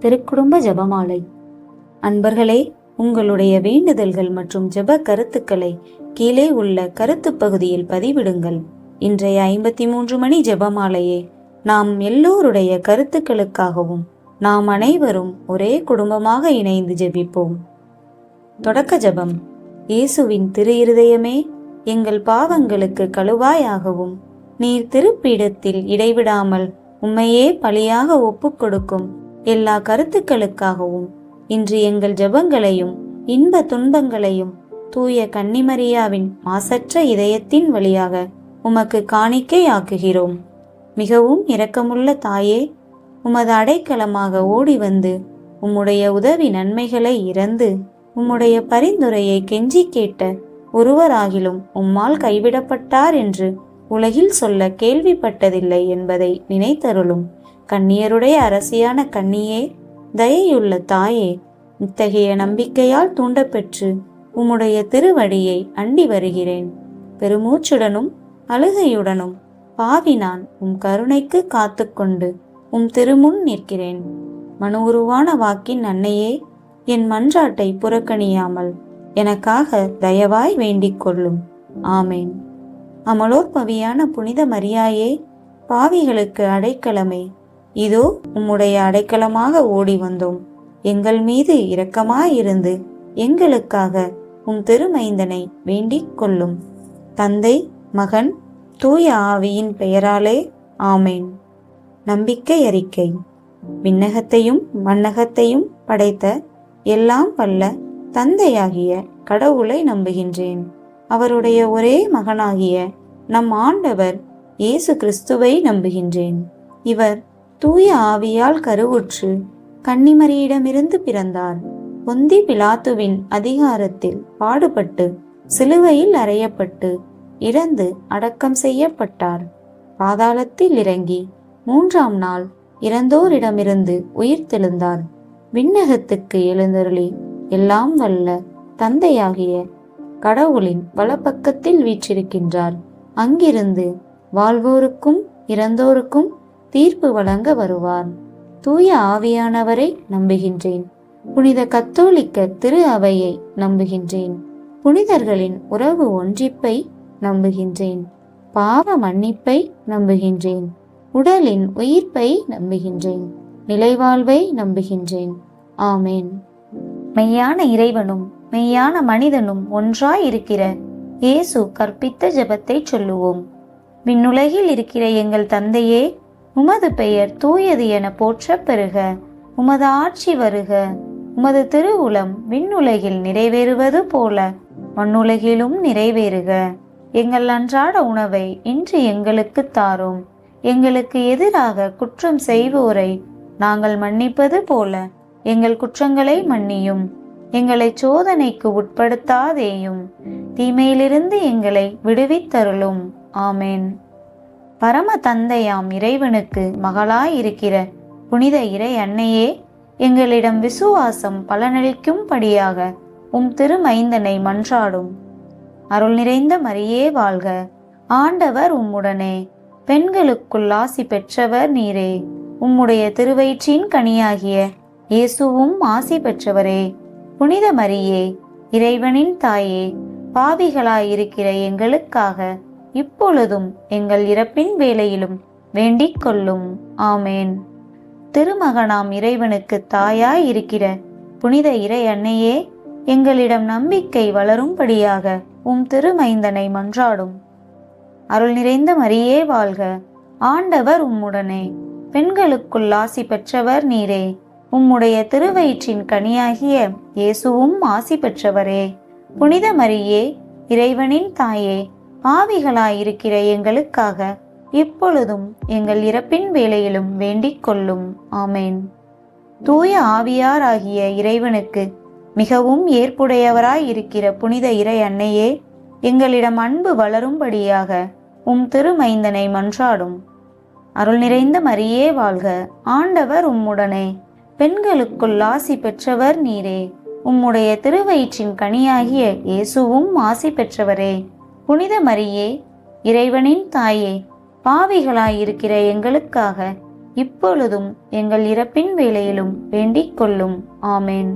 திருக்குடும்ப ஜெபமாலை. அன்பர்களே, உங்களுடைய வேண்டுதல்கள் மற்றும் ஜெப கருத்துக்களை கீழே உள்ள கருத்து பகுதியில் பதிவிடுங்கள். இன்றைய 53 மணி ஜெபமாலையே நாம் எல்லோருடைய கருத்துக்களுக்காகவும் நாம் அனைவரும் ஒரே குடும்பமாக இணைந்து ஜெபிப்போம். தொடக்க ஜெபம். இயேசுவின் திரு இருதயமே, எங்கள் பாவங்களுக்கு கழுவாயாகவும் நீர் திருப்பீடத்தில் இடைவிடாமல் உம்மையே பலியாக ஒப்புக் கொடுக்கும் எல்லா கருத்துக்களுக்காகவும் இன்று எங்கள் ஜெபங்களையும் இன்ப துன்பங்களையும் தூய கன்னிமரியாவின் மாசற்ற இதயத்தின் வழியாக உமக்கு காணிக்கையாக்குகிறோம். மிகவும் இரக்கமுள்ள தாயே, உமது அடைக்கலமாக ஓடி வந்து உம்முடைய உதவி நன்மைகளை இறந்து உம்முடைய பரிந்துரையை கெஞ்சி கேட்ட ஒருவராகிலும் உம்மால் கைவிடப்பட்டார் என்று உலகில் சொல்ல கேள்விப்பட்டதில்லை என்பதை நினைத்தருளும். கன்னியருடைய அரசியான கன்னியே, தயையுள்ள தாயே, இத்தகைய நம்பிக்கையால் தூண்டப்பெற்று உம்முடைய திருவடியை அண்டி வருகிறேன். பெருமூச்சுடனும் அழுகையுடனும் பாவி நான் உம் கருணைக்கு காத்து கொண்டு உம் திருமுன் நிற்கிறேன். மனு உருவான வாக்கின் அன்னையே, என் மன்றாட்டை புறக்கணியாமல் எனக்காக தயவாய் வேண்டிக் கொள்ளும். ஆமேன். அமலோற்பவியான புனித மரியாயே, பாவிகளுக்கு அடைக்கலமே, இதோ உம்முடைய அடைக்கலமாக ஓடி வந்தோம். எங்கள் மீது இரக்கமாயிருந்து எங்களுக்காக உம் திருமைந்தனை வேண்டிக் கொள்ளும். தந்தை, மகன், தூய ஆவியின் பெயராலே ஆமேன். நம்பிக்கை அறிக்கை. விண்ணகத்தையும் மண்ணகத்தையும் படைத்த எல்லாம் வல்ல தந்தையாகிய கடவுளை நம்புகின்றேன். அவருடைய ஒரே மகனாகிய நம் ஆண்டவர் இயேசு கிறிஸ்துவை நம்புகின்றேன். இவர் தூய ஆவியால் கருவுற்று கன்னிமரியிடமிருந்து பிறந்தார். பொந்தி பிலாத்துவின் அதிகாரத்தில் பாடுபட்டு சிலுவையில் அறையப்பட்டு இறந்து அடக்கம் செய்யப்பட்டார். பாதாளத்தில் இறங்கி 3ஆம் நாள் இறந்தோரிடமிருந்து உயிர் தெழுந்தார். விண்ணகத்துக்கு எழுந்தருளி எல்லாம் வல்ல தந்தையாகிய கடவுளின் வலப்பக்கத்தில் வீற்றிருக்கின்றார். அங்கிருந்து வாழ்வோருக்கும் இறந்தோருக்கும் தீர்ப்பு வழங்க வருவார். தூய ஆவியானவரை நம்புகின்றேன். புனித கத்தோலிக்க திரு அவையை நம்புகின்றேன். புனிதர்களின் உறவு ஒன்றிப்பை நம்புகின்றேன். பாவ மன்னிப்பை நம்புகின்றேன். உடலின் உயிர்ப்பை நம்புகின்றேன். நிலைவாழ்வை நம்புகின்றேன். ஆமேன். மெய்யான இறைவனும் மெய்யான மனிதனும் ஒன்றாய் இருக்கிற இயேசு கற்பித்த ஜெபத்தை சொல்லுவோம். விண்ணுலகில் இருக்கிற எங்கள் தந்தையே, உமது பெயர் தூயது என போற்ற பெறுக. உமது ஆட்சி வருக. உமது திருவுளம் விண்ணுலகில் நிறைவேறுவது போல மண்ணுலகிலும் நிறைவேறுக. எங்கள் அன்றாட உணவை இன்று எங்களுக்கு தாரும். எங்களுக்கு எதிராக குற்றம் செய்வோரை நாங்கள் மன்னிப்பது போல எங்கள் குற்றங்களை மன்னியும். எங்களை சோதனைக்கு உட்படுத்தாதேயும், தீமையிலிருந்து எங்களை விடுவித்தருளும். ஆமேன். பரம தந்தையாம் இறைவனுக்கு மகளாயிருக்கிற புனித இறை அன்னையே, எங்களிடம் விசுவாசம் பலனளிக்கும்படியாக உம் திருமைந்தனை மன்றாடும். அருள் நிறைந்த மரியே வாழ்க. ஆண்டவர் உம்முடனே. பெண்களுக்குள் ஆசி பெற்றவர் நீரே. உம்முடைய திருவயிற்றின் கனியாகிய இயேசுவும் ஆசி பெற்றவரே. புனித மரியே, இறைவனின் தாயே, பாவிகளாயிருக்கிற எங்களுக்காக இப்பொழுதும் எங்கள் இறப்பின் வேளையிலும் வேண்டிக் கொள்ளும். ஆமேன். திருமகனாம் இறைவனுக்கு தாயாய் இருக்கிற புனித இறை அன்னையே, எங்களிடம் நம்பிக்கை வளரும்படியாக உம் திருமைந்தனை மன்றாடும். அருள் நிறைந்த மரியே வாழ்க. ஆண்டவர் உம்முடனே. பெண்களுக்குள் ஆசி பெற்றவர் நீரே. உம்முடைய திருவயிற்றின் கனியாகிய இயேசுவும் ஆசி பெற்றவரே. புனித மரியே, இறைவனின் தாயே, பாவிகளாயிருக்கிற எங்களுக்காக இப்பொழுதும் எங்கள் இறப்பின் வேளையிலும் வேண்டிக் கொள்ளும். ஆமேன். தூய ஆவியாராகிய இறைவனுக்கு மிகவும் ஏற்புடையவராய் இருக்கிற புனித இறை அன்னையே, எங்களிடம் அன்பு வளரும்படியாக உம் திருமைந்தனை மன்றாடும். அருள் நிறைந்த மரியே வாழ்க. ஆண்டவர் உம்முடனே. பெண்களுக்குள் ஆசி பெற்றவர் நீரே. உம்முடைய திருவயிற்றின் கனியாகிய இயேசுவும் ஆசி பெற்றவரே. புனித மரியே, இறைவனின் தாயே, பாவிகளாயிருக்கிற எங்களுக்காக இப்பொழுதும் எங்கள் இறப்பின் வேளையிலும் வேண்டிக் கொள்ளும். ஆமேன்.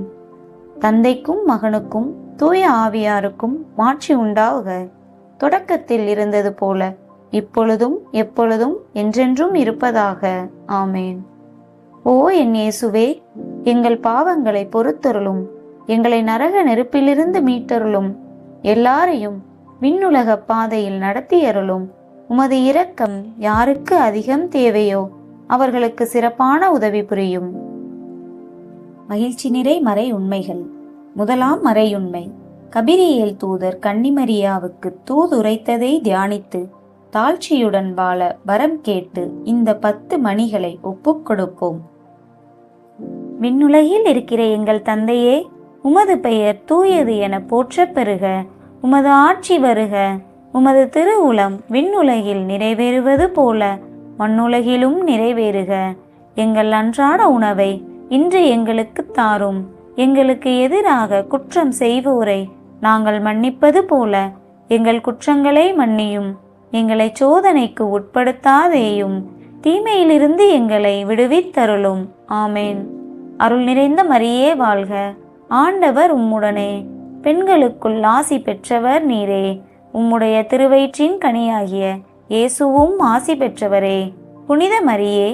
தந்தைக்கும் மகனுக்கும் தூய ஆவியாருக்கும் மாட்சி உண்டாவுக. தொடக்கத்தில் இருந்தது போல இப்பொழுதும் எப்பொழுதும் என்றென்றும் இருப்பதாக. ஆமேன். ஓ என் இயேசுவே, எங்கள் பாவங்களை பொறுத்தருளும். எங்களை நரக நெருப்பிலிருந்து மீட்டருளும். எல்லாரையும் விண்ணுலக பாதையில் நடத்தியருளும். உமது இரக்கம் யாருக்கு அதிகம் தேவையோ அவர்களுக்கு சிறப்பான உதவி புரியும். மகிழ்ச்சி நிறை மறை உண்மைகள். முதலாம் மறையுண்மை, கபிரியேல் தூதர் கன்னிமரியாவுக்கு தூதுரைத்ததை தியானித்து தாழ்ச்சியுடன் வாழ வரம் கேட்டு இந்த 10 மணிகளை ஒப்புக் கொடுப்போம். விண்ணுலகில் இருக்கிற எங்கள் தந்தையே, உமது பெயர் தூயது என போற்றப் பெறுக. உமது ஆட்சி வருக. உமது திருவுளம் விண்ணுலகில் நிறைவேறுவது போல மண்ணுலகிலும் நிறைவேறுக. எங்கள் அன்றாட உணவை இன்று எங்களுக்கு தாரும். எங்களுக்கு எதிராக குற்றம் செய்வோரை நாங்கள் மன்னிப்பது போல எங்கள் குற்றங்களை மன்னியும். எங்களை சோதனைக்கு உட்படுத்தாதேயும், தீமையிலிருந்து எங்களை விடுவித்தருளும். ஆமேன். அருள் நிறைந்த மரியே வாழ்க. ஆண்டவர் உம்முடனே. பெண்களுக்குள் ஆசி பெற்றவர் நீரே. உம்முடைய திருவயிற்றின் கனியாகிய இயேசுவும் ஆசி பெற்றவரே. புனித மரியே,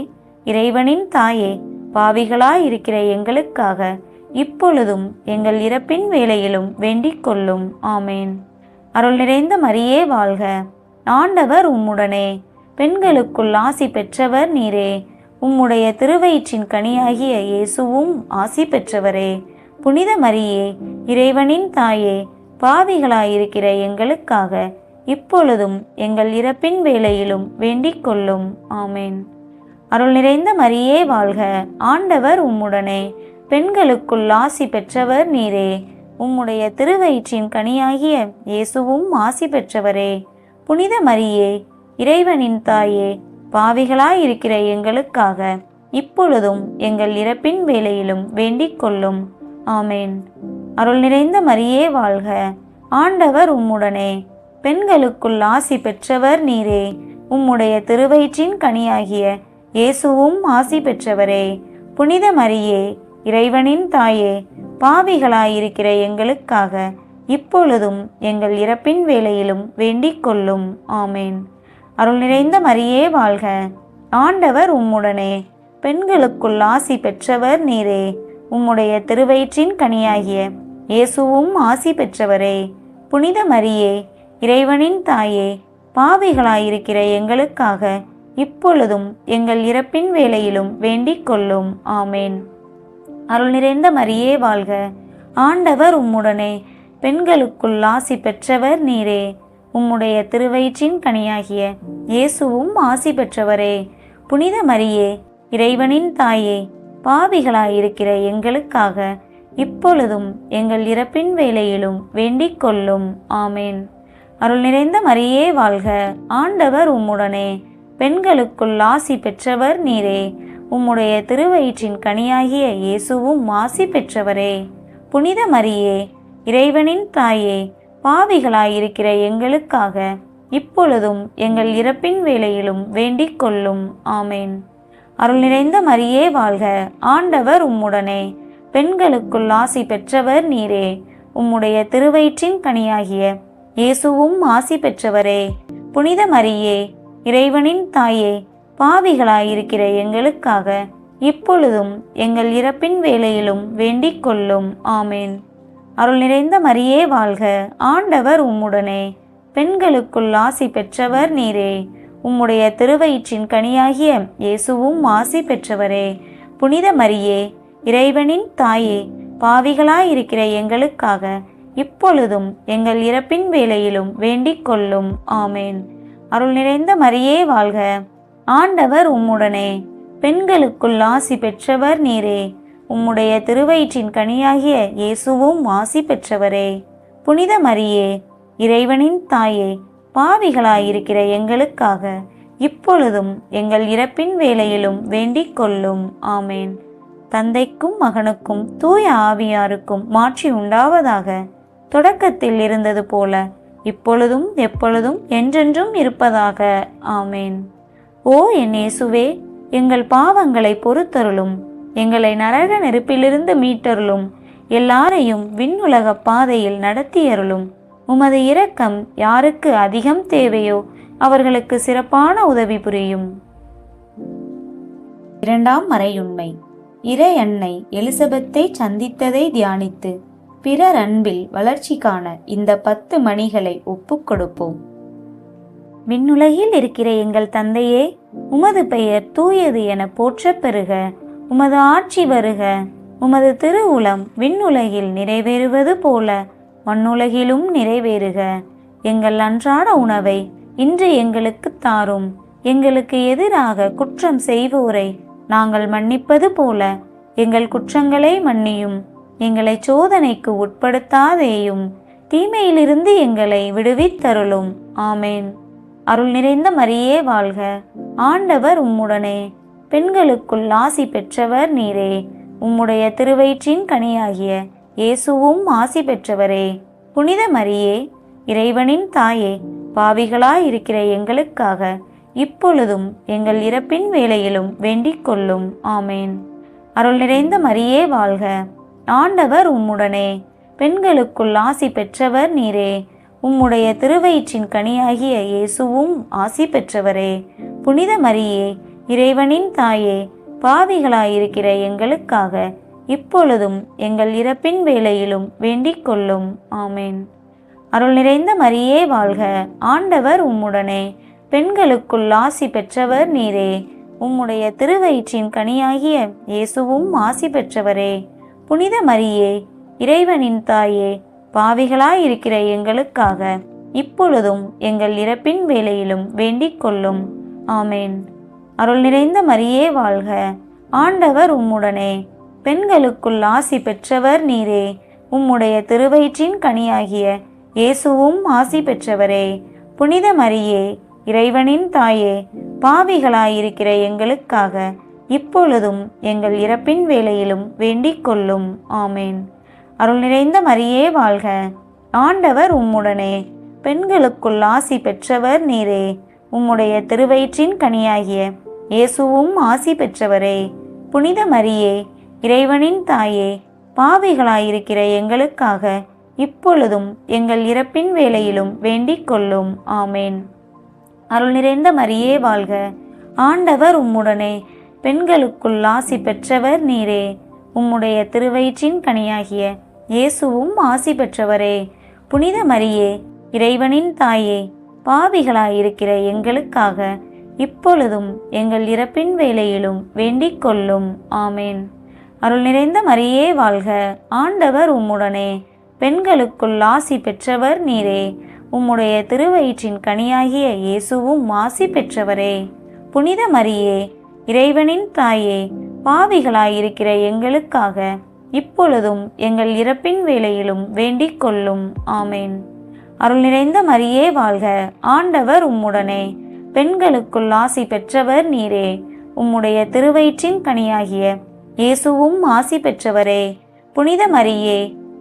இறைவனின் தாயே, பாவிகளாயிருக்கிற எங்களுக்காக இப்பொழுதும் எங்கள் இறப்பின் வேளையிலும் வேண்டிக் கொள்ளும். ஆமேன். அருள் நிறைந்த மரியே வாழ்க. ஆண்டவர் உம்முடனே. பெண்களுக்குள் ஆசி பெற்றவர் நீரே. உம்முடைய திருவயிற்றின் கனியாகிய இயேசுவும் ஆசி பெற்றவரே. புனித மரியே, இறைவனின் தாயே, பாவிகளாயிருக்கிற எங்களுக்காக இப்பொழுதும் எங்கள் இறப்பின் வேளையிலும் வேண்டிக் கொள்ளும். ஆமேன். அருள் நிறைந்த மரியே வாழ்க. ஆண்டவர் உம்முடனே. பெண்களுக்குள் ஆசி பெற்றவர் நீரே. உம்முடைய திருவயிற்றின் கனியாகிய இயேசுவும் ஆசி பெற்றவரே. புனித மரியே, இறைவனின் தாயே, பாவிகளாயிருக்கிற எங்களுக்காக இப்பொழுதும் எங்கள் இறப்பின் வேளையிலும் வேண்டிக் கொள்ளும். ஆமேன். அருள் நிறைந்த மரியே வாழ்க. ஆண்டவர் உம்முடனே. பெண்களுக்குள் ஆசி பெற்றவர் நீரே. உம்முடைய திருவயிற்றின் கனியாகிய இயேசுவும் ஆசி பெற்றவரே. புனித மரியே, இறைவனின் தாயே, பாவிகளாயிருக்கிற எங்களுக்காக இப்பொழுதும் எங்கள் இறப்பின் வேளையிலும் வேண்டிக் கொள்ளும். ஆமேன். அருள் நிறைந்த மரியே வாழ்க. ஆண்டவர் உம்முடனே. பெண்களுக்குள் ஆசி பெற்றவர் நீரே. உம்முடைய திருவயிற்றின் கனியாகிய இயேசுவும் ஆசி பெற்றவரே. புனித மரியே, இறைவனின் தாயே, பாவிகளாயிருக்கிற எங்களுக்காக இப்பொழுதும் எங்கள் இறப்பின் வேளையிலும் வேண்டிக் கொள்ளும். ஆமேன். அருள் நிறைந்த மரியே வாழ்க. ஆண்டவர் உம்முடனே. பெண்களுக்குள் ஆசி பெற்றவர் நீரே. உம்முடைய திருவயிற்றின் கனியாகிய இயேசுவும் ஆசி பெற்றவரே. புனித மரியே, இறைவனின் தாயே, பாவிகளாயிருக்கிற எங்களுக்காக இப்பொழுதும் எங்கள் இறப்பின் வேளையிலும் வேண்டிக் கொள்ளும். ஆமேன். அருள் நிறைந்த மரியே வாழ்க. ஆண்டவர் உம்முடனே. பெண்களுக்குள் ஆசி பெற்றவர் நீரே. உம்முடைய திருவயிற்றின் கனியாகிய இயேசுவும் ஆசி பெற்றவரே. புனித மரியே, இறைவனின் தாயே, பாவிகளாயிருக்கிற எங்களுக்காக இப்பொழுதும் எங்கள் இறப்பின் வேளையிலும் வேண்டிக் கொள்ளும். ஆமேன். அருள் நிறைந்த மரியே வாழ்க. ஆண்டவர் உம்முடனே. பெண்களுக்குள் ஆசி பெற்றவர் நீரே. உம்முடைய திருவயிற்றின் கனியாகிய இயேசுவும் ஆசி பெற்றவரே. புனித மரியே, இறைவனின் தாயே, பாவிகளாயிருக்கிற எங்களுக்காக இப்பொழுதும் எங்கள் இறப்பின் வேளையிலும் வேண்டிக் கொள்ளும். ஆமேன். அருள் நிறைந்த மரியே வாழ்க. ஆண்டவர் உம்முடனே. பெண்களுக்குள் ஆசி பெற்றவர் நீரே. உம்முடைய திருவயிற்றின் கனியாகிய இயேசுவும் ஆசி பெற்றவரே. புனித மரியே, இறைவனின் தாயே, பாவிகளாயிருக்கிற எங்களுக்காக இப்பொழுதும் எங்கள் இறப்பின் வேளையிலும் வேண்டிக் கொள்ளும். ஆமேன். அருள் நிறைந்த மரியே வாழ்க. ஆண்டவர் உம்முடனே. பெண்களுக்குள் ஆசி பெற்றவர் நீரே. உம்முடைய திருவயிற்றின் கனியாகிய இயேசுவும் ஆசி பெற்றவரே. புனித மரியே, இறைவனின் தாயே, பாவிகளாயிருக்கிற எங்களுக்காக இப்பொழுதும் எங்கள் இறப்பின் வேளையிலும் வேண்டிக் கொள்ளும். ஆமேன். தந்தைக்கும் மகனுக்கும் தூய ஆவியாருக்கும் மாட்சி உண்டாவதாக. தொடக்கத்தில் இருந்தது போல இப்பொழுதும் எப்பொழுதும் என்றென்றும் இருப்பதாக. ஆமேன். ஓ என் இயேசுவே, எங்கள் பாவங்களை பொறுத்தருளும். எங்களை நரக நெருப்பிலிருந்து மீட்டருளும். எல்லாரையும் விண்ணுலக பாதையில் நடத்தியருளும். உமது இரக்கம் யாருக்கு அதிகம் தேவையோ அவர்களுக்கு சிறப்பான உதவி புரியும். இரண்டாம் மறையுண்மை. இறை அன்னை எலிசபெத்தை சந்தித்ததை தியானித்து பிறர் அன்பில் வளர்ச்சி காண இந்த 10 மணிகளை ஒப்புக் கொடுப்போம். விண்ணுலகில் இருக்கிற எங்கள் தந்தையே, உமது பெயர் தூயது என போற்றப் பெறுக. உமது ஆட்சி வருக. உமது திருவுளம் விண்ணுலகில் நிறைவேறுவது போல மண்ணுலகிலும் நிறைவேறுக. எங்கள் அன்றாட உணவை இன்று எங்களுக்கு தாரும். எங்களுக்கு எதிராக குற்றம் செய்வோரை நாங்கள் மன்னிப்பது போல எங்கள் குற்றங்களை மன்னியும். எங்களை சோதனைக்கு உட்படுத்தாதேயும், தீமையிலிருந்து எங்களை விடுவித்தருளும். ஆமேன். அருள் நிறைந்த மரியே வாழ்க. ஆண்டவர் உம்முடனே. பெண்களுக்குள் ஆசி பெற்றவர் நீரே. உம்முடைய திருவயிற்றின் கனியாகிய இயேசுவும் ஆசி பெற்றவரே. புனித மரியே, இறைவனின் தாயே, பாவிகளாயிருக்கிற எங்களுக்காக இப்பொழுதும் எங்கள் இறப்பின் வேளையிலும் வேண்டிக் கொள்ளும். ஆமேன். அருள் நிறைந்த மரியே வாழ்க. ஆண்டவர் உம்முடனே. பெண்களுக்குள் ஆசி பெற்றவர் நீரே. உம்முடைய திருவயிற்றின் கனியாகிய இயேசுவும் ஆசி பெற்றவரே. புனித மரியே, இறைவனின் தாயே, பாவிகளாயிருக்கிற எங்களுக்காக இப்பொழுதும் எங்கள் இறப்பின் வேளையிலும் வேண்டிக் கொள்ளும். ஆமேன். அருள் நிறைந்த மரியே வாழ்க. ஆண்டவர் உம்முடனே. பெண்களுக்குள் ஆசி பெற்றவர் நீரே. உம்முடைய திருவயிற்றின் கனியாகிய இயேசுவும் ஆசி பெற்றவரே. புனித மரியே, இறைவனின் தாயே, பாவிகளாயிருக்கிற எங்களுக்காக இப்பொழுதும் எங்கள் இறப்பின் வேளையிலும் வேண்டிக் கொள்ளும். ஆமேன். அருள் நிறைந்த மரியே வாழ்க. ஆண்டவர் உம்முடனே. பெண்களுக்குள் ஆசி பெற்றவர் நீரே. உம்முடைய திருவயிற்றின் கனியாகிய இயேசுவும் ஆசி பெற்றவரே. புனித மரியே, இறைவனின் தாயே, பாவிகளாயிருக்கிற எங்களுக்காக இப்பொழுதும் எங்கள் இறப்பின் வேளையிலும் வேண்டிக் கொள்ளும். ஆமேன். அருள் நிறைந்த மரியே வாழ்க. ஆண்டவர் உம்முடனே. பெண்களுக்குள் ஆசி பெற்றவர் நீரே. உம்முடைய திருவயிற்றின் கனியாகிய இயேசுவும் ஆசி பெற்றவரே. புனித மரியே, இறைவனின் தாயே, பாவிகளாயிருக்கிற எங்களுக்காக இப்பொழுதும் எங்கள் இறப்பின் வேளையிலும் வேண்டிக் கொள்ளும். ஆமேன். அருள் நிறைந்த மரியே வாழ்க. ஆண்டவர் உம்முடனே. பெண்களுக்குள் ஆசி பெற்றவர் நீரே. உம்முடைய திருவயிற்றின் கனியாகிய இயேசுவும் ஆசி பெற்றவரே. புனித மரியே, இறைவனின் தாயே, பாவிகளாயிருக்கிற எங்களுக்காக இப்பொழுதும் எங்கள் இறப்பின் வேளையிலும் வேண்டிக் கொள்ளும். ஆமேன். அருள் நிறைந்த மரியே வாழ்க. ஆண்டவர் உம்முடனே. பெண்களுக்குள் ஆசி பெற்றவர் நீரே. உம்முடைய திருவயிற்றின் கனியாகிய இயேசுவும் ஆசி பெற்றவரே. புனித மரியே, இறைவனின் தாயே, பாவிகளாயிருக்கிற எங்களுக்காக இப்பொழுதும் எங்கள் இறப்பின் வேளையிலும் வேண்டிக் கொள்ளும். ஆமேன். அருள் நிறைந்த மரியே வாழ்க. ஆண்டவர் உம்முடனே. பெண்களுக்குள் ஆசி பெற்றவர் நீரே. உம்முடைய திருவயிற்றின் கனியாகிய இயேசுவும் ஆசி பெற்றவரே. புனித மரியே,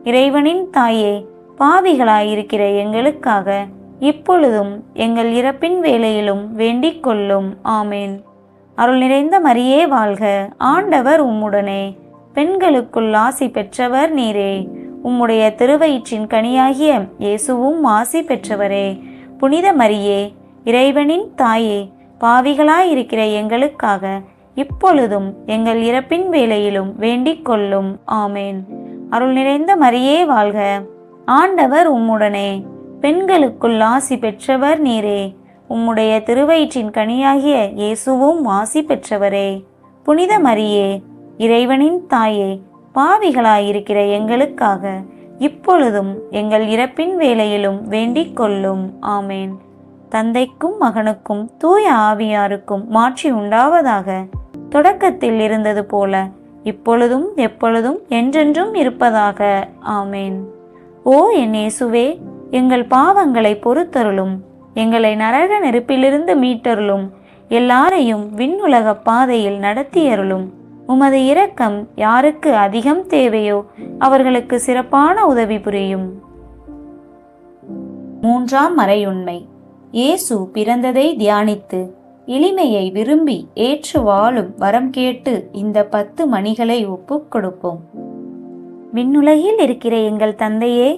இறைவனின் தாயே, பாவிகளாயிருக்கிற எங்களுக்காக இப்பொழுதும் எங்கள் இறப்பின் வேளையிலும் வேண்டிக் கொள்ளும். ஆமேன். அருள் நிறைந்த மரியே வாழ்க. ஆண்டவர் உம்முடனே. பெண்களுக்குள் ஆசி பெற்றவர் நீரே. உம்முடைய திருவயிற்றின் கனியாகிய இயேசுவும் ஆசி பெற்றவரே. புனித மரியே, இறைவனின் தாயே, பாவிகளாயிருக்கிற எங்களுக்காக இப்பொழுதும் எங்கள் இறப்பின் வேளையிலும் வேண்டிக் கொள்ளும். ஆமேன். அருள் நிறைந்த மரியே வாழ்க. ஆண்டவர் உம்முடனே. பெண்களுக்குள் ஆசி பெற்றவர் நீரே. உம்முடைய திருவயிற்றின் கனியாகிய இயேசுவும் ஆசி பெற்றவரே. புனித மரியே, இறைவனின் தாயே, பாவிகளாயிருக்கிற எங்களுக்காக இப்பொழுதும் எங்கள் இறப்பின் வேளையிலும் வேண்டிக் கொள்ளும். ஆமேன். தந்தைக்கும் மகனுக்கும் தூய ஆவியாருக்கும் மாட்சி உண்டாவதாக. தொடக்கத்தில் இருந்தது போல இப்பொழுதும் எப்பொழுதும் என்றென்றும் இருப்பதாக. ஆமேன். ஓ என் இயேசுவே, எங்கள் பாவங்களை பொறுத்தருளும். எங்களை நரக நெருப்பிலிருந்து மீட்டருளும். எல்லாரையும் விண்ணுலக பாதையில் நடத்தியருளும். உமது இரக்கம் யாருக்கு அதிகம் தேவையோ அவர்களுக்கு சிறப்பான உதவி புரியும். மூன்றாம் மறையுண்மை. இயேசு பிறந்ததை தியானித்து எளிமையை விரும்பி ஏற்று வாழும் வரம் கேட்டு இந்த 10 மணிகளை ஒப்புக் கொடுப்போம். விண்ணுலகில் இருக்கிற எங்கள் தந்தையே,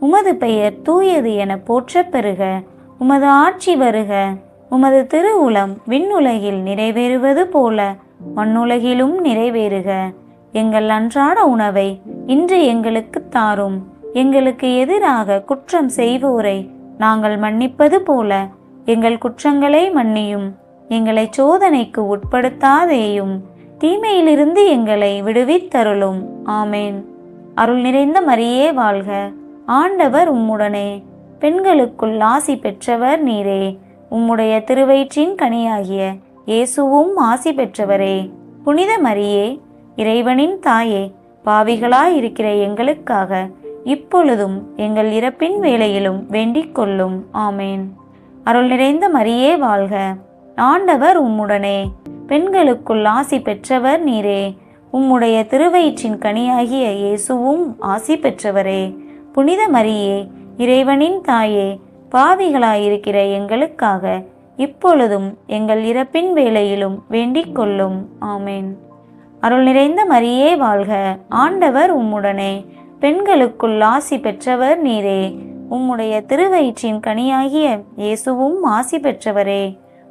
உமது பெயர் தூயது என போற்றப் பெறுக. உமது ஆட்சி வருக. உமது திருவுளம் விண்ணுலகில் நிறைவேறுவது போல மண்ணுலகிலும் நிறைவேறுக. எங்கள் அன்றாட உணவை இன்று எங்களுக்கு தாரும். எங்களுக்கு எதிராக குற்றம் செய்வோரை நாங்கள் மன்னிப்பது போல எங்கள் குற்றங்களை மன்னியும். எங்களை சோதனைக்கு உட்படுத்தாதேயும், தீமையிலிருந்து எங்களை விடுவித்தருளும். ஆமேன். அருள் நிறைந்த மரியே வாழ்க. ஆண்டவர் உம்முடனே. பெண்களுக்குள் ஆசி பெற்றவர் நீரே. உம்முடைய திருவயிற்றின் கனியாகிய இயேசுவும் ஆசி பெற்றவரே. புனித மரியே, இறைவனின் தாயே, பாவிகளாயிருக்கிற எங்களுக்காக இப்பொழுதும் எங்கள் இறப்பின் வேளையிலும் வேண்டிக் கொள்ளும். ஆமேன். அருள் நிறைந்த மரியே வாழ்க. ஆண்டவர் உம்முடனே. பெண்களுக்குள் ஆசி பெற்றவர் நீரே. உம்முடைய திருவயிற்றின் கனியாகிய இயேசுவும் ஆசி பெற்றவரே. புனித மரியே, இறைவனின் தாயே, பாவிகளாயிருக்கிற எங்களுக்காக இப்பொழுதும் எங்கள் இறப்பின் வேளையிலும் வேண்டிக் கொள்ளும். ஆமேன். அருள் நிறைந்த மரியே வாழ்க. ஆண்டவர் உம்முடனே. பெண்களுக்குள் ஆசி பெற்றவர் நீரே. உம்முடைய திருவயிற்றின் கனியாகிய இயேசுவும் ஆசி பெற்றவரே.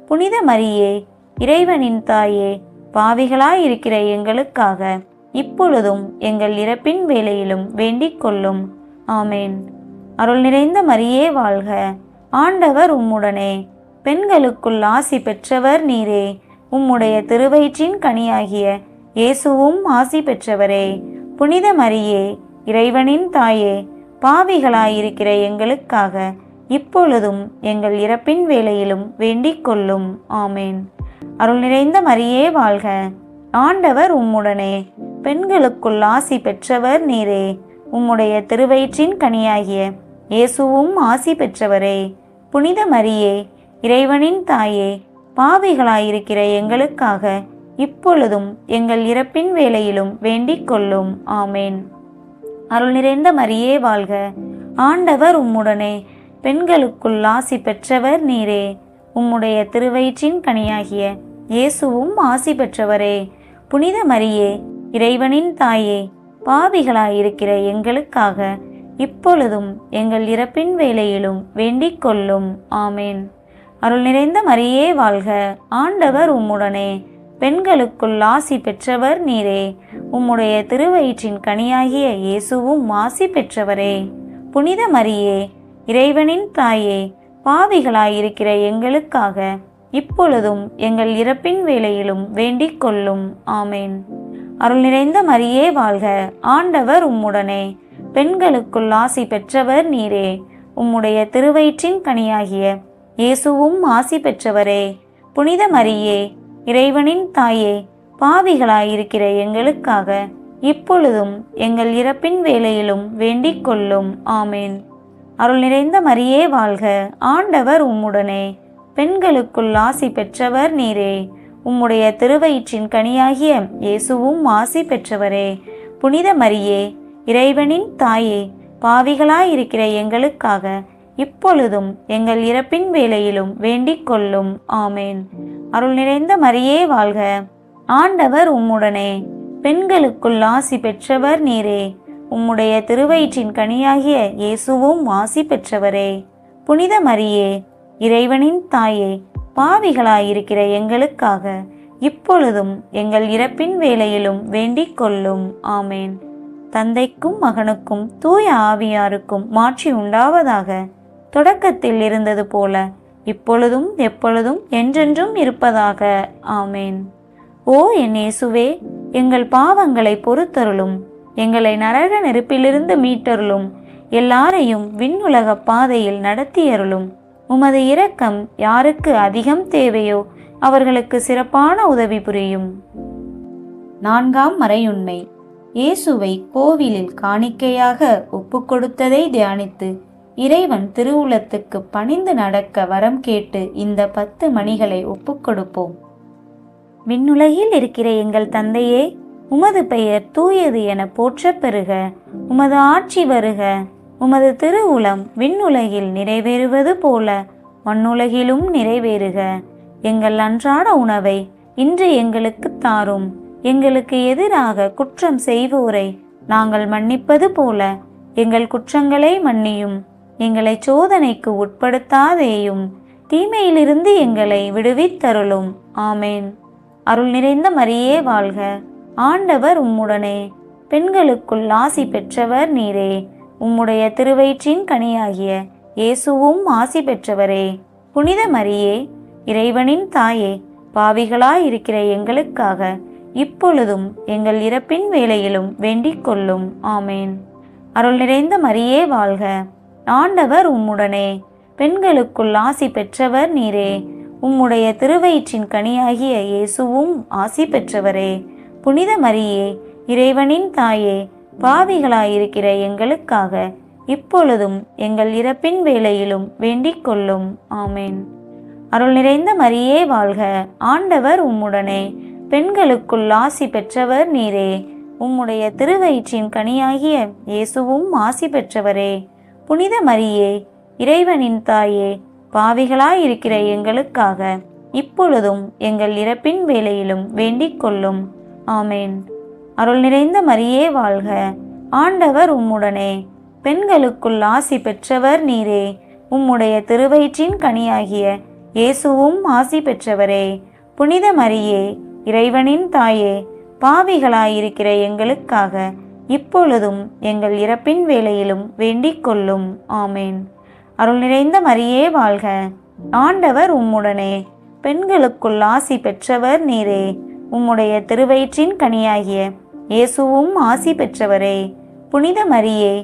புனித மரியே, இறைவனின் தாயே, பாவிகளாயிருக்கிற எங்களுக்காக இப்பொழுதும் எங்கள் இறப்பின் வேளையிலும் வேண்டிக் கொள்ளும். ஆமேன். அருள் நிறைந்த மரியே வாழ்க. ஆண்டவர் உம்முடனே. பெண்களுக்குள் ஆசி பெற்றவர் நீரே. உம்முடைய திருவயிற்றின் கனியாகிய இயேசுவும் ஆசி பெற்றவரே. புனித மரியே, இறைவனின் தாயே, பாவிகளாயிருக்கிற எங்களுக்காக இப்பொழுதும் எங்கள் இறப்பின் வேளையிலும் வேண்டிக் கொள்ளும். ஆமேன். அருள் நிறைந்த மரியே வாழ்க. ஆண்டவர் உம்முடனே. பெண்களுக்குள் ஆசி பெற்றவர் நீரே. உம்முடைய திருவயிற்றின் கனியாகிய இயேசுவும் ஆசி பெற்றவரே. புனித மரியே, இறைவனின் தாயே, பாவிகளாயிருக்கிற எங்களுக்காக இப்பொழுதும் எங்கள் இறப்பின் வேளையிலும் வேண்டிக் கொள்ளும். ஆமேன். அருள் நிறைந்த மரியே வாழ்க. ஆண்டவர் உம்முடனே. பெண்களுக்குள் ஆசி பெற்றவர் நீரே. உம்முடைய திருவயிற்றின் கனியாகிய இயேசுவும் ஆசி பெற்றவரே. புனித மரியே, இறைவனின் தாயே, பாவிகளாயிருக்கிற எங்களுக்காக இப்பொழுதும் எங்கள் இறப்பின் வேளையிலும் வேண்டிக் கொள்ளும். ஆமேன். அருள் நிறைந்த மரியே வாழ்க. ஆண்டவர் உம்முடனே. பெண்களுக்குள் ஆசி பெற்றவர் நீரே. உம்முடைய திருவயிற்றின் கனியாகிய இயேசுவும் ஆசி பெற்றவரே. புனித மரியே, இறைவனின் தாயே, பாவிகளாயிருக்கிற எங்களுக்காக இப்பொழுதும் எங்கள் இறப்பின் வேளையிலும் வேண்டிக் கொள்ளும். ஆமேன். அருள் நிறைந்த மரியே வாழ்க. ஆண்டவர் உம்முடனே. பெண்களுக்குள் ஆசி பெற்றவர் நீரே. உம்முடைய திருவயிற்றின் கனியாகிய இயேசுவும் ஆசி பெற்றவரே. புனித மரியே, இறைவனின் தாயே, பாவிகளாயிருக்கிற எங்களுக்காக இப்பொழுதும் எங்கள் இறப்பின் வேளையிலும் வேண்டிக் கொள்ளும். ஆமேன். அருள் நிறைந்த மரியே வாழ்க. ஆண்டவர் உம்முடனே. பெண்களுக்குள் ஆசி பெற்றவர் நீரே. உம்முடைய திருவயிற்றின் கனியாகிய இயேசுவும் ஆசி பெற்றவரே. புனித மரியே, இறைவனின் தாயே, பாவிகளாயிருக்கிற எங்களுக்காக இப்பொழுதும் எங்கள் இறப்பின் வேளையிலும் வேண்டிக் கொள்ளும். ஆமேன். அருள் நிறைந்த மரியே வாழ்க. ஆண்டவர் உம்முடனே. பெண்களுக்குள் ஆசி பெற்றவர் நீரே. உம்முடைய திருவயிற்றின் கனியாகிய இயேசுவும் ஆசி பெற்றவரே. புனித மரியே, இறைவனின் தாயே, பாவிகளாயிருக்கிற எங்களுக்காக இப்பொழுதும் எங்கள் இறப்பின் வேளையிலும் வேண்டிக் கொள்ளும். ஆமேன். தந்தைக்கும் மகனுக்கும் தூய ஆவியாருக்கும் மாட்சி உண்டாவதாக. தொடக்கத்தில் இருந்தது போல இப்பொழுதும் எப்பொழுதும் என்றென்றும் இருப்பதாக. ஆமேன். ஓ என் இயேசுவே, எங்கள் பாவங்களை பொறுத்தருளும். எங்களை நரக நெருப்பிலிருந்து மீட்டருளும். எல்லாரையும் விண்ணுலக பாதையில் நடத்தியருளும். உமது இரக்கம் யாருக்கு அதிகம் தேவையோ அவர்களுக்கு சிறப்பான உதவி புரியும். 4ஆம் மறையுண்மை. இயேசுவை கோவிலில் காணிக்கையாக ஒப்புக்கொடுத்ததை தியானித்து இறைவன் திருவுளத்துக்கு பணிந்து நடக்க வரம் கேட்டு இந்த 10 மணிகளை ஒப்புக்கொடுப்போம். விண்ணுலகில் இருக்கிற எங்கள் தந்தையே, உமது பெயர் தூயது என போற்றப் பெறுக. உமது ஆட்சி வருக. உமது திருவுளம் விண்ணுலகில் நிறைவேறுவது போல மண்ணுலகிலும் நிறைவேறுக. எங்கள் அன்றாட உணவை இன்று எங்களுக்கு தாரும். எங்களுக்கு எதிராக குற்றம் செய்வோரை நாங்கள் மன்னிப்பது போல எங்கள் குற்றங்களை மன்னியும். எங்களை சோதனைக்கு உட்படுத்தாதேயும், தீமையிலிருந்து எங்களை விடுவித்தருளும். ஆமேன். அருள் நிறைந்த மரியே வாழ்க, ஆண்டவர் உம்முடனே. பெண்களுக்குள் ஆசி பெற்றவர் நீரே. உம்முடைய திருவயிற்றின் கனியாகிய இயேசுவும் ஆசி பெற்றவரே. புனித மரியே, இறைவனின் தாயே, பாவிகளாயிருக்கிற எங்களுக்காக இப்பொழுதும் எங்கள் இறப்பின் வேளையிலும் வேண்டிக் கொள்ளும். ஆமேன். அருள் நிறைந்த மரியே வாழ்க, ஆண்டவர் உம்முடனே. பெண்களுக்குள் ஆசி பெற்றவர் நீரே. உம்முடைய திருவயிற்றின் கனியாகிய இயேசுவும் ஆசி பெற்றவரே. புனித மரியே, இறைவனின் தாயே, பாவிகளாயிருக்கிற எங்களுக்காக இப்பொழுதும் எங்கள் இறப்பின் வேளையிலும் வேண்டிக் கொள்ளும். ஆமேன். அருள் நிறைந்த மரியே வாழ்க, ஆண்டவர் உம்முடனே. பெண்களுக்குள் ஆசி பெற்றவர் நீரே. உம்முடைய திருவயிற்றின் கனியாகிய இயேசுவும் ஆசி பெற்றவரே. புனித மரியே, இறைவனின் தாயே, பாவிகளாயிருக்கிற எங்களுக்காக இப்பொழுதும் எங்கள் இறப்பின் வேளையிலும் வேண்டிக் கொள்ளும். ஆமேன். அருள் நிறைந்த மரியே வாழ்க, ஆண்டவர் உம்முடனே. பெண்களுக்குள் ஆசி பெற்றவர் நீரே. உம்முடைய திருவயிற்றின் கனியாகிய இயேசுவும் ஆசி பெற்றவரே. புனித மரியே, இறைவனின் தாயே, பாவிகளாயிருக்கிற எங்களுக்காக இப்பொழுதும் எங்கள் இறப்பின் வேளையிலும் வேண்டிக் கொள்ளும். ஆமேன். அருள் நிறைந்த மரியே வாழ்க, ஆண்டவர் உம்முடனே. பெண்களுக்குள் ஆசி பெற்றவர் நீரே. உம்முடைய திருவயிற்றின் கனியாகிய இயேசுவும் ஆசி பெற்றவரே. புனித மரியே,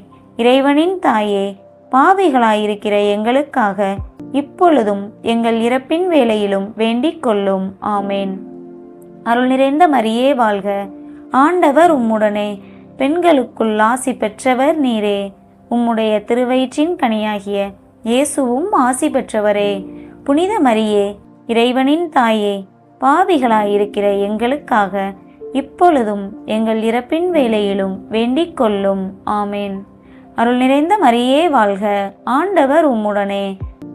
இறைவனின் தாயே, பாவிகளாயிருக்கிற எங்களுக்காக இப்பொழுதும் எங்கள் இறப்பின் வேளையிலும் வேண்டிக் கொள்ளும். ஆமேன். அருள் நிறைந்த மரியே வாழ்க, ஆண்டவர் உம்முடனே. பெண்களுக்குள் ஆசி பெற்றவர் நீரே. உம்முடைய திருவயிற்றின் கனியாகிய இயேசுவும் ஆசி பெற்றவரே. புனித மரியே, இறைவனின் தாயே, பாவிகளாயிருக்கிற எங்களுக்காக இப்பொழுதும் எங்கள் இறப்பின் வேளையிலும் வேண்டிக் கொள்ளும். ஆமேன். அருள் நிறைந்த மரியே வாழ்க, ஆண்டவர் உம்முடனே.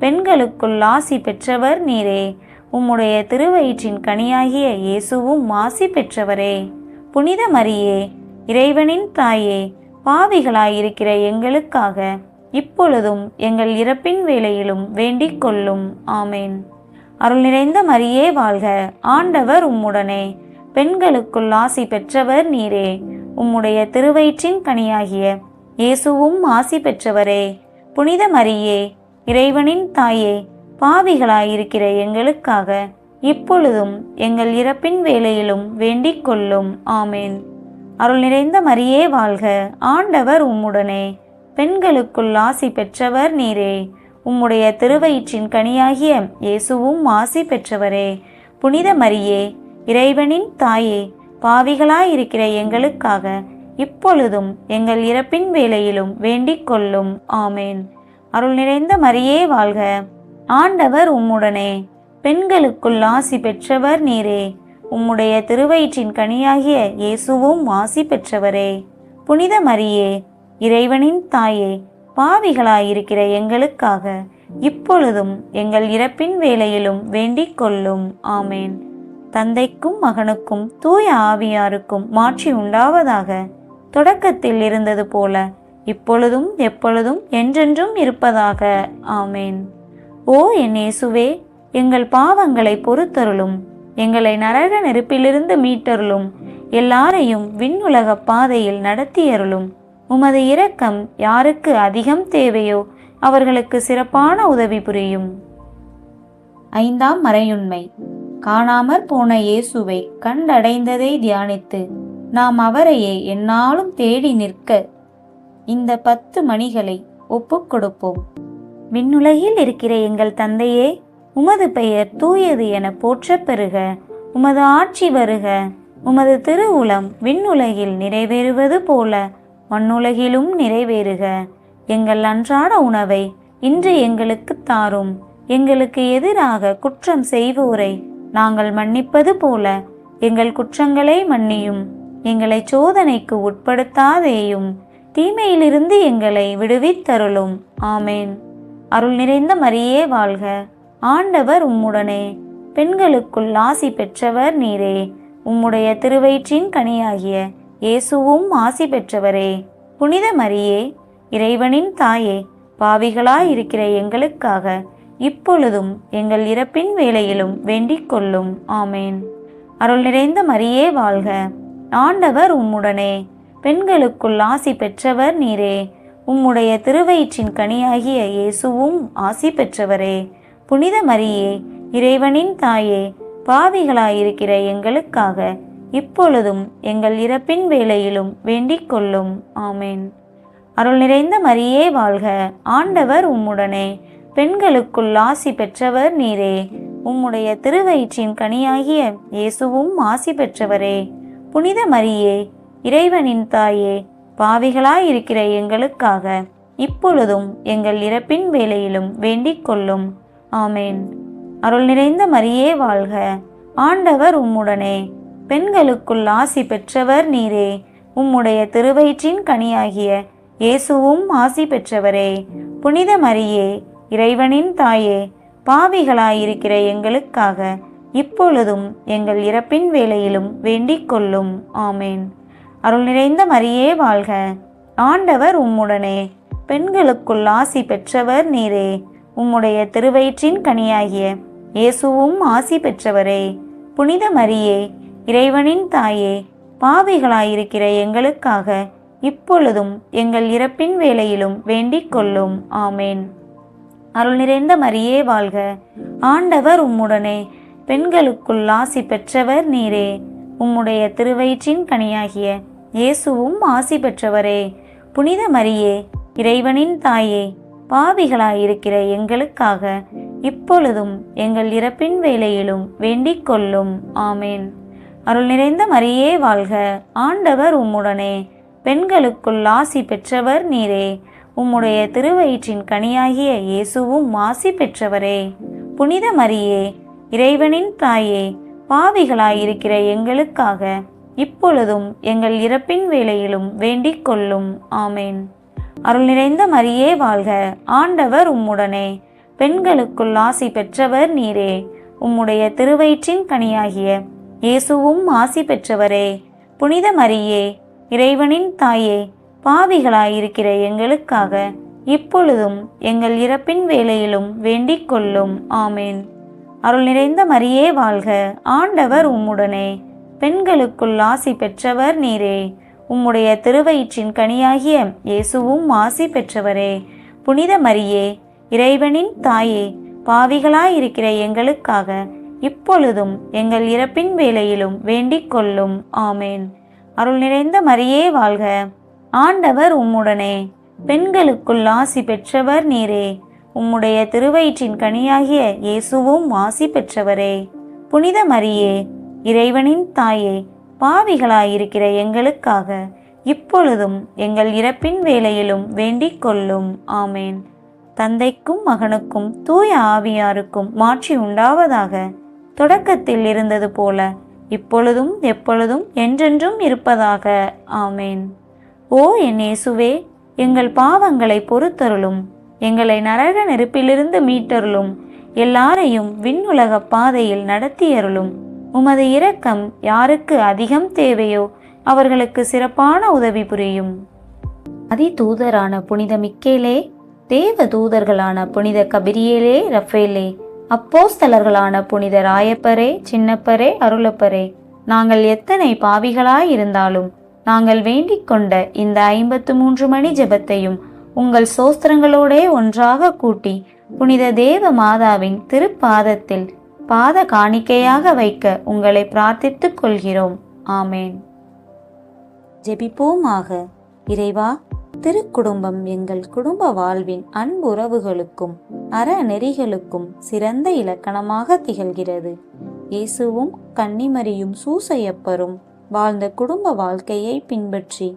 பெண்களுக்குள் ஆசி பெற்றவர் நீரே. உம்முடைய திருவயிற்றின் கனியாகிய இயேசுவும் ஆசி பெற்றவரே. புனித மரியே, இறைவனின் தாயே, பாவிகளாயிருக்கிற எங்களுக்காக இப்பொழுதும் எங்கள் இறப்பின் வேளையிலும் வேண்டிக் கொள்ளும். ஆமேன். அருள் நிறைந்த மரியே வாழ்க, ஆண்டவர் உம்முடனே. பெண்களுக்குள் ஆசி பெற்றவர் நீரே. உம்முடைய திருவயிற்றின் கனியாகிய இயேசுவும் ஆசி பெற்றவரே. புனித மரியே, இறைவனின் தாயே, பாவிகளாயிருக்கிற எங்களுக்காக இப்பொழுதும் எங்கள் இறப்பின் வேளையிலும் வேண்டிக் கொள்ளும். ஆமேன். அருள் நிறைந்த மரியே வாழ்க, ஆண்டவர் உம்முடனே. பெண்களுக்குள் ஆசி பெற்றவர் நீரே. உம்முடைய திருவயிற்றின் கனியாகிய இயேசுவும் ஆசி பெற்றவரே. புனித மரியே, இறைவனின் தாயே, பாவிகளாயிருக்கிற எங்களுக்காக இப்பொழுதும் எங்கள் இறப்பின் வேளையிலும் வேண்டிக் கொள்ளும். ஆமேன். அருள் நிறைந்த மரியே வாழ்க, ஆண்டவர் உம்முடனே. பெண்களுக்குள் ஆசி பெற்றவர் நீரே. உம்முடைய திருவயிற்றின் கனியாகிய இயேசுவும் ஆசி பெற்றவரே. புனித மரியே, இறைவனின் தாயே, பாவிகளாயிருக்கிற எங்களுக்காக இப்பொழுதும் எங்கள் இறப்பின் வேளையிலும் வேண்டிக் கொள்ளும். ஆமேன். தந்தைக்கும் மகனுக்கும் தூய ஆவியாருக்கும் மாட்சி உண்டாவதாக. தொடக்கத்தில் இருந்தது போல இப்பொழுதும் எப்பொழுதும் என்றென்றும் இருப்பதாக. ஆமேன். ஓ என் இயேசுவே, எங்கள் பாவங்களை பொறுத்தருளும். எங்களை நரக நெருப்பிலிருந்து மீட்டருளும். எல்லாரையும் விண்ணுலக பாதையில் நடத்தியருளும். உமது இரக்கம் யாருக்கு அதிகம் தேவையோ அவர்களுக்கு சிறப்பான உதவி புரியும். 5ஆம் மறையுண்மை. காணாமற் போன இயேசுவை கண்டடைந்ததை தியானித்து நாம் அவரையே எந்நாளும் தேடி நிற்க இந்த 10 மணிகளை ஒப்புக் கொடுப்போம். விண்ணுலகில் இருக்கிற எங்கள் தந்தையே, உமது பெயர் தூயது என போற்றப் பெறுக. உமது ஆட்சி வருக. உமது திருவுளம் விண்ணுலகில் நிறைவேறுவது போல மண்ணுலகிலும் நிறைவேறுக. எங்கள் அன்றாட உணவை இன்று எங்களுக்கு தாரும். எங்களுக்கு எதிராக குற்றம் செய்வோரை நாங்கள் மன்னிப்பது போல எங்கள் குற்றங்களை மன்னியும். எங்களை சோதனைக்கு உட்படுத்தாதேயும், தீமையிலிருந்து எங்களை விடுவித்தருளும். ஆமேன். அருள் நிறைந்த மரியே வாழ்க, ஆண்டவர் உம்முடனே. பெண்களுக்குள் ஆசி பெற்றவர் நீரே. உம்முடைய திருவயிற்றின் கனியாகிய இயேசுவும் ஆசி பெற்றவரே. புனித மரியே, இறைவனின் தாயே, பாவிகளாயிருக்கிற எங்களுக்காக இப்பொழுதும் எங்கள் இறப்பின் வேளையிலும் வேண்டிக் கொள்ளும். ஆமேன். அருள் நிறைந்த மரியே வாழ்க. ஆண்டவர் உம்முடனே. பெண்களுக்குள் ஆசி பெற்றவர் நீரே. உம்முடைய திருவயிற்றின் கனியாகிய இயேசுவும் ஆசி பெற்றவரே. புனித மரியே, இறைவனின் தாயே, பாவிகளாயிருக்கிற எங்களுக்காக இப்பொழுதும் எங்கள் இறப்பின் வேளையிலும் வேண்டிக் கொள்ளும். ஆமேன். அருள் நிறைந்த மரியே வாழ்க. ஆண்டவர் உம்முடனே. பெண்களுக்குள் ஆசி பெற்றவர் நீரே. உம்முடைய திருவயிற்றின் கனியாகிய இயேசுவும் ஆசி பெற்றவரே. புனித மரியே, இறைவனின் தாயே, பாவிகளாயிருக்கிற எங்களுக்காக இப்பொழுதும் எங்கள் இறப்பின் வேளையிலும் வேண்டிக் கொள்ளும். ஆமேன். அருள் நிறைந்த மரியே வாழ்க. ஆண்டவர் உம்முடனே. பெண்களுக்குள் ஆசி பெற்றவர் நீரே. உம்முடைய திருவயிற்றின் கனியாகிய இயேசுவும் ஆசி பெற்றவரே. புனித மரியே, இறைவனின் தாயே, பாவிகளாயிருக்கிற எங்களுக்காக இப்பொழுதும் எங்கள் இறப்பின் வேளையிலும் வேண்டிக் கொள்ளும். ஆமேன். அருள் நிறைந்த மரியே வாழ்க. ஆண்டவர் உம்முடனே. பெண்களுக்குள் ஆசி பெற்றவர் நீரே. உம்முடைய திருவயிற்றின் கனியாகிய இயேசுவும் ஆசி பெற்றவரே. புனித மரியே, இறைவனின் தாயே, பாவிகளாயிருக்கிற எங்களுக்காக இப்பொழுதும் எங்கள் இறப்பின் வேளையிலும் வேண்டிக் கொள்ளும். ஆமேன். அருள் நிறைந்த மரியே வாழ்க. ஆண்டவர் உம்முடனே. பெண்களுக்குள் ஆசி பெற்றவர் நீரே. உம்முடைய திருவயிற்றின் கனியாகிய இயேசுவும் ஆசி பெற்றவரே. புனித மரியே, இறைவனின் தாயே, பாவிகளாயிருக்கிற எங்களுக்காக இப்பொழுதும் எங்கள் இறப்பின் வேளையிலும் வேண்டிக் கொள்ளும். ஆமேன். அருள் நிறைந்த மரியே வாழ்க. ஆண்டவர் உம்முடனே. பெண்களுக்குள் ஆசி பெற்றவர் நீரே. உம்முடைய திருவயிற்றின் கனியாகிய இயேசுவும் ஆசி பெற்றவரே. புனித மரியே, இறைவனின் தாயே, பாவிகளாயிருக்கிற எங்களுக்காக இப்பொழுதும் எங்கள் இறப்பின் வேளையிலும் வேண்டிக் கொள்ளும். ஆமேன். அருள் நிறைந்த மரியே வாழ்க. ஆண்டவர் உம்முடனே. பெண்களுக்குள் ஆசி பெற்றவர் நீரே. உம்முடைய திருவயிற்றின் கனியாகிய இயேசுவும் ஆசி பெற்றவரே. புனித மரியே, இறைவனின் தாயே, பாவிகளாயிருக்கிற எங்களுக்காக இப்பொழுதும் எங்கள் இறப்பின் வேளையிலும் வேண்டிக் கொள்ளும். ஆமேன். அருள் நிறைந்த மரியே வாழ்க. ஆண்டவர் உம்முடனே. பெண்களுக்குள் ஆசி பெற்றவர் நீரே. உம்முடைய திருவயிற்றின் கனியாகிய இயேசுவும் ஆசி பெற்றவரே. புனித மரியே, இறைவனின் தாயே, பாவிகளாயிருக்கிற எங்களுக்காக இப்பொழுதும் எங்கள் இறப்பின் வேளையிலும் வேண்டிக் கொள்ளும். ஆமேன். அருள் நிறைந்த மரியே வாழ்க. ஆண்டவர் உம்முடனே. பெண்களுக்குள் ஆசி பெற்றவர் நீரே. உம்முடைய திருவயிற்றின் கனியாகிய இயேசுவும் ஆசி பெற்றவரே. புனித மரியே, இறைவனின் தாயே, பாவிகளாயிருக்கிற எங்களுக்காக இப்பொழுதும் எங்கள் இறப்பின் வேளையிலும் வேண்டிக் கொள்ளும். ஆமேன். தந்தைக்கும் மகனுக்கும் தூய ஆவியாருக்கும் மாட்சி உண்டாவதாக. தொடக்கத்தில் இருந்தது போல இப்பொழுதும் எப்பொழுதும் என்றென்றும் இருப்பதாக. ஆமேன். ஓ என் இயேசுவே, எங்கள் பாவங்களை பொறுத்தருளும். எங்களை நரக நெருப்பிலிருந்து மீட்டருளும். எல்லாரையும் விண்ணுலக பாதையில் நடத்தியருளும். உமது இரக்கம் யாருக்கு அதிகம் தேவையோ அவர்களுக்கு சிறப்பான உதவி புரியும். அதிதூதரான புனித மிக்கேலே, தேவ தூதர்களான புனித கபிரியேலே, ரஃபேலே, அப்போஸ்தலர்களான புனித ராயப்பரே, சின்னப்பரே, அருளப்பரே, நாங்கள் எத்தனை பாவிகளாயிருந்தாலும் நாங்கள் வேண்டிக் கொண்ட இந்த 53 மணி ஜெபத்தையும் உங்கள் சோஸ்திரங்களோடே ஒன்றாக கூட்டி புனித தேவ மாதாவின் திருப்பாதத்தில் பாத காணிக்கையாக வைக்க உங்களை பிரார்த்தித்துக் கொள்கிறோம். ஆமேன். ஜெபிப்போமாக. இறைவா, திருக்குடும்பம் எங்கள் குடும்ப வாழ்வின் அன்புறவுகளுக்கும் அறநெறிகளுக்கும் சிறந்த இலக்கணமாக திகழ்கிறது. இயேசுவும் கன்னிமரியும் சூசையப்பரும் வாழ்ந்த குடும்ப வாழ்க்கையை பின்பற்றி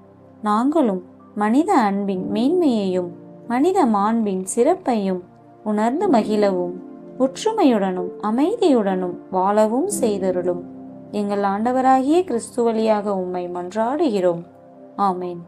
நாங்களும் மனித அன்பின் மேன்மையையும் மனித மாண்பின் சிறப்பையும் உணர்ந்து மகிழவும் ஒற்றுமையுடனும் அமைதியுடனும் வாழவும் செய்தருளும். எங்கள் ஆண்டவராகிய கிறிஸ்து வழியாக உம்மை மன்றாடுகிறோம். ஆமேன்.